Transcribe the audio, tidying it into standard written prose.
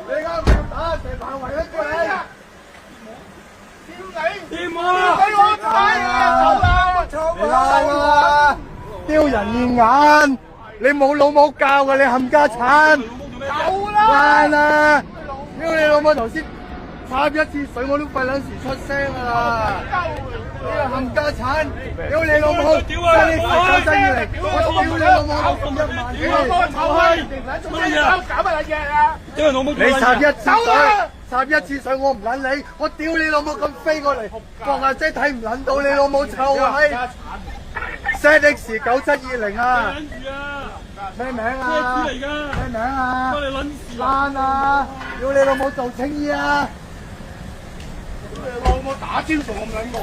你而家唔打，成棚圍得過你。掂我！俾我睇啊！你鬧啊！丟人現眼，你冇老母教嘅，你冚家鏟！走爛啦！屌你老母頭先插一次水我都費撚時出聲㗎啦！你個冚家鏟！屌你老母！真係搞真嘢嚟！我屌你老母1萬幾！搞乜嘢啊？屌你老母！你插一次水，插一次水我唔撚你，我屌你老母咁飛過嚟，放下姐睇唔撚到你老母臭閪！ZX 9720啊！咩名啊？咩嚟㗎？咩名啊？關你撚事爛啊！屌你老母做青衣啊！屌你老母打招仲咁撚惡！